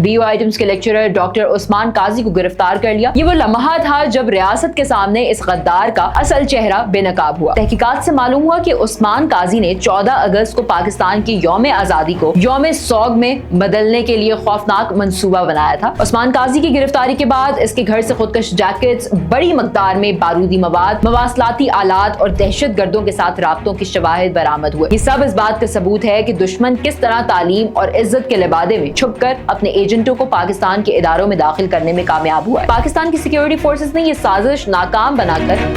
BO items के lecturer doctor Usman काजी को गिरफ्तार कर लिया। ये वो लम्हा था जब रियासत के सामने इस गद्दार का असल चेहरा बेनकाब हुआ। तहकीकात से मालूम हुआ कि उस्मान काजी ने 14 अगस्त को पाकिस्तान की यौम आजादी को यौम सोग में बदलने के लिए खौफनाक मंसूबा बनाया था। उस्मान काजी की गिरफ्तारी के बाद इसके घर से खुदकश जैकेट्स, बड़ी मकदार में बारूदी मवाद, मवासलाती आलात और दहशत गर्दों के साथ राब्तों की शवाहिद बरामद हुए। ये सब इस बात का सबूत है कि दुश्मन किस तरह तालीम और इज्जत के लिबादे में छुपकर अपने एजेंटों को पाकिस्तान के इदारों में दाखिल करने में कामयाब हुआ है। पाकिस्तान की सिक्योरिटी फोर्सेस ने ये साजिश नाकाम बनाकर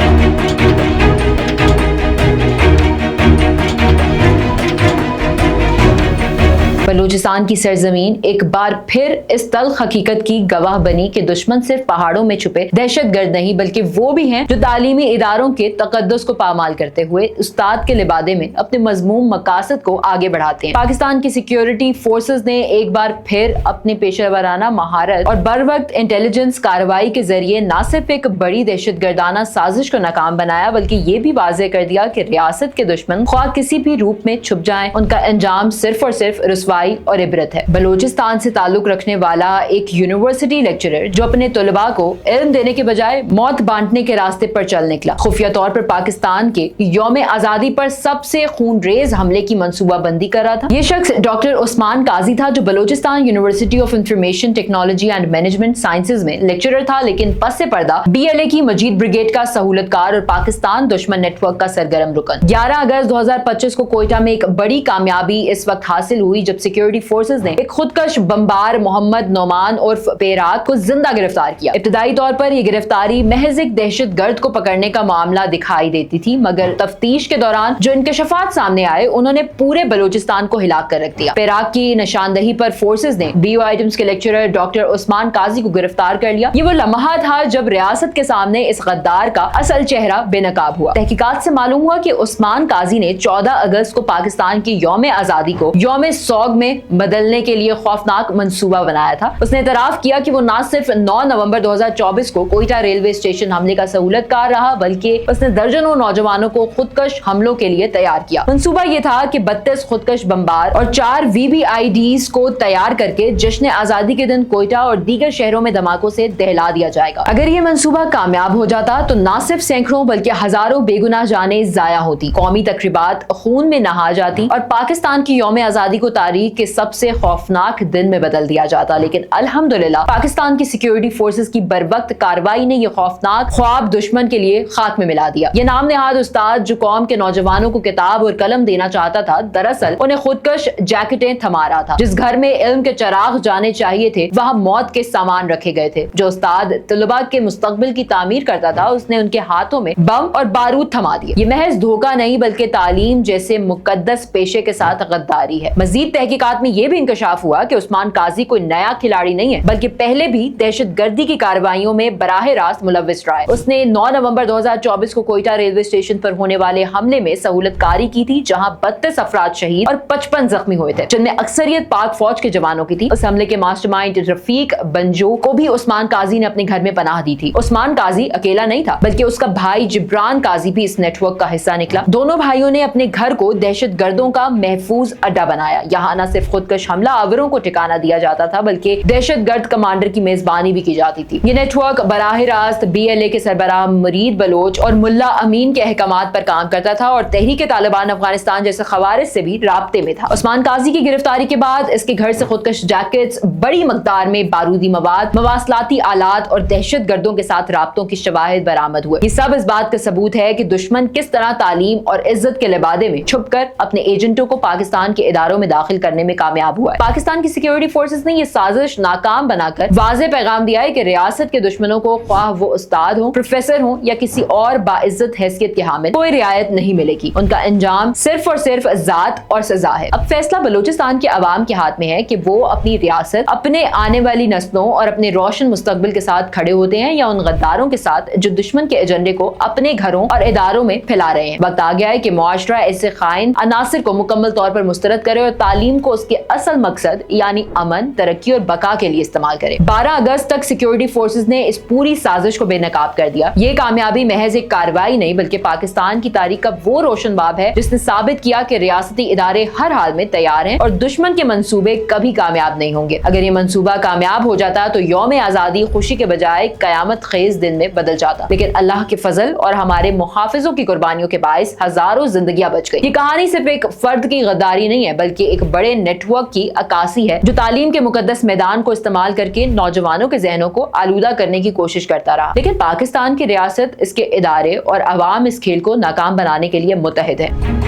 बलूचिस्तान की सरजमीन एक बार फिर इस तल्ख हकीकत की गवाह बनी कि दुश्मन सिर्फ पहाड़ों में छुपे दहशतगर्द नहीं बल्कि वो भी हैं जो तालीमी इदारों के तकद्दुस को पामाल करते हुए उस्ताद के लिबादे में अपने मजमूम मकासद को आगे बढ़ाते हैं। पाकिस्तान की सिक्योरिटी फोर्सेस ने एक बार फिर अपने पेशेवराना महारत और बर वक्त इंटेलिजेंस कार्रवाई के जरिए न सिर्फ एक बड़ी दहशतगर्दाना साजिश को नाकाम बनाया बल्कि ये भी वाज़ेह कर दिया कि रियासत के दुश्मन ख्वाह किसी भी रूप में छुप जाएं, उनका अंजाम सिर्फ और सिर्फ रुस्वाई और इबरत है। बलूचिस्तान से ताल्लुक रखने वाला एक यूनिवर्सिटी लेक्चरर जो अपने तलबा को इल्म देने के बजाय मौत बांटने के रास्ते पर चल निकला, खुफिया तौर पर पाकिस्तान के यौम आजादी पर सबसे खूनरेज हमले की मंसूबा बंदी कर रहा था। ये शख्स डॉक्टर उस्मान काजी था जो Balochistan university of information technology and management sciences में लेक्चरर था, लेकिन पस से पर्दा BLA की मजीद ब्रिगेड का सहूलतकार और पाकिस्तान दुश्मन नेटवर्क का सरगर्म रुकन। 11 अगस्त 2025 को कोयटा में एक बड़ी कामयाबी इस वक्त हासिल हुई जब सिक्योरिटी फोर्सेस ने एक खुदकश बमबार मोहम्मद नोमान उर्फ पेराक को जिंदा गिरफ्तार किया। इब्तदाई तौर पर यह गिरफ्तारी महज एक दहशतगर्द को पकड़ने का मामला दिखाई देती थी, मगर तफ्तीश के दौरान जो इंकशाफात सामने आए उन्होंने पूरे बलूचिस्तान को हिला कर रख दिया। पेराक की निशानदही पर फोर्सेस ने BO आइटम्स के लेक्चरर डॉक्टर उस्मान काजी को गिरफ्तार कर लिया। ये वो लम्हा था जब रियासत के सामने इस गद्दार का असल चेहरा बेनकाब हुआ। तहकीकात से मालूम हुआ कि उस्मान काजी ने 14 अगस्त को पाकिस्तान की यौम आजादी को यौम सोग में बदलने के लिए खौफनाक मंसूबा बनाया था। उसने इतराफ किया कि वो न सिर्फ 9 नवंबर 2024 को कोयटा रेलवे स्टेशन हमले का सहूलतकार रहा बल्कि उसने दर्जनों नौजवानों को खुदकश हमलों के लिए तैयार किया। मंसूबा ये था कि 32 खुदकश बमबार और 4 VBIDs को तैयार करके जश्न आजादी के दिन कोयटा और दीगर शहरों में धमाकों से दहला दिया जाएगा। अगर ये मंसूबा कामयाब हो जाता तो न सिर्फ सैकड़ों बल्कि हजारों बेगुनाह जानें जाया होती, कौमी तकरीबात खून में नहा जाती और पाकिस्तान की यौम आजादी को तारीख के सबसे खौफनाक दिन में बदल दिया जाता। लेकिन अल्हम्दुलिल्लाह पाकिस्तान की सिक्योरिटी फोर्सेस की बरवक्त कार्रवाई ने यह खौफनाक ख्वाब दुश्मन के लिए खाक में मिला दिया। ये नाम नेहाद उस्ताद जो कौम के नौजवानों को किताब और कलम देना चाहता था, दरअसल उन्हें खुदकश जैकेटें थमा रहा था। जिस घर में इल्म के चराग जाने चाहिए थे वहाँ मौत के सामान रखे गए थे। जो उस्ताद तलबा के मुस्तकबिल की तामीर करता था उसने उनके हाथों में बम और बारूद थमा दिए। ये महज धोखा नहीं बल्कि तालीम जैसे मुकद्दस पेशे के साथ गद्दारी है। मजीद तहकीकात में यह भी इंकशाफ हुआ कि उस्मान काजी कोई नया खिलाड़ी नहीं है बल्कि पहले भी दहशतगर्दी की कार्रवाइयों में बराह रास्त मुलव्विस रहा है। उसने 9 नवंबर 2024 को कोयटा रेलवे स्टेशन पर होने वाले हमले में सहूलतकारी की थी जहां 32 अफराद शहीद और 55 जख्मी हुए थे, जिनमें अक्सरियत पाक फौज के जवानों की थी। उस हमले के मास्टरमाइंड रफीक बंजो को भी उस्मान काजी ने अपने घर में पनाह दी थी। उस्मान काजी अकेला नहीं था बल्कि उसका भाई जिब्रान काजी भी इस नेटवर्क का हिस्सा निकला। दोनों भाइयों ने अपने घर को दहशतगर्दों का महफूज अड्डा बनाया। यहाँ न सिर्फ खुदकश हमला आवरों को ठिकाना दिया जाता था बल्कि दहशतगर्द कमांडर की मेजबानी भी की जाती थी। ये नेटवर्क बराह रास्त BLA के सरबराह मुरीद बलोच और मुल्ला अमीन के अहकामात पर काम करता था और तहरीक तालिबान अफगानिस्तान जैसे खवारिज से भी राब्ते में था। उस्मान काजी की गिरफ्तारी के बाद इसके घर से खुदकश जैकेट्स, बड़ी मकदार में बारूदी मवाद, मवासलाती आलात और दहशत गर्दों के साथ राब्तों की शवाहिद बरामद हुए। ये सब इस बात का सबूत है कि दुश्मन किस तरह तालीम और इज्जत के लिबादे में छुपकर अपने एजेंटों को पाकिस्तान के इदारों में दाखिल करने में कामयाब हुआ है। पाकिस्तान की सिक्योरिटी फोर्सेस ने यह साजिश नाकाम बनाकर वाज़ेह पैगाम दिया है कि रियासत के दुश्मनों को ख्वाह वो उस्ताद हो, प्रोफेसर हो या किसी और बाइज्जत हैसियत के हामिल, कोई रियायत नहीं मिलेगी। उनका अंजाम सिर्फ और सिर्फ ज़ात और सजा है। अब फैसला बलूचिस्तान के अवाम के हाथ में है कि वो अपनी रियासत, अपने आने वाली नस्लों और अपने रोशन मुस्तकबिल के साथ खड़े होते हैं या उन गद्दारों के साथ जो दुश्मन के एजेंडे को अपने घरों और इदारों में फैला रहे हैं। वक्त आ गया है कि मुआशरा ऐसे खाइन अनासिर को मुकम्मल तौर पर मुस्तरद करे और तालीम تعلیم کو اس کے اصل مقصد یعنی امن، ترقی اور بقا کے لیے استعمال کرے۔ 12 اگست تک سیکیورٹی فورسز نے اس پوری سازش کو بے نقاب کر دیا۔ یہ کامیابی محض ایک کارروائی نہیں بلکہ پاکستان کی تاریخ کا وہ روشن باب ہے جس نے ثابت کیا کہ ریاستی ادارے ہر حال میں تیار ہیں اور دشمن کے منصوبے کبھی کامیاب نہیں ہوں گے۔ اگر یہ منصوبہ کامیاب ہو جاتا تو یوم آزادی خوشی کے بجائے قیامت خیز دن میں بدل جاتا، لیکن اللہ کے فضل اور ہمارے محافظوں کی قربانیوں کے باعث ہزاروں زندگیاں بچ گئی۔ یہ کہانی صرف ایک فرد کی غداری نہیں ہے بلکہ ایک بڑے نیٹ ورک کی عکاسی ہے جو تعلیم کے مقدس میدان کو استعمال کر کے نوجوانوں کے ذہنوں کو آلودہ کرنے کی کوشش کرتا رہا، لیکن پاکستان کی ریاست، اس کے ادارے اور عوام اس کھیل کو ناکام بنانے کے لیے متحد ہے۔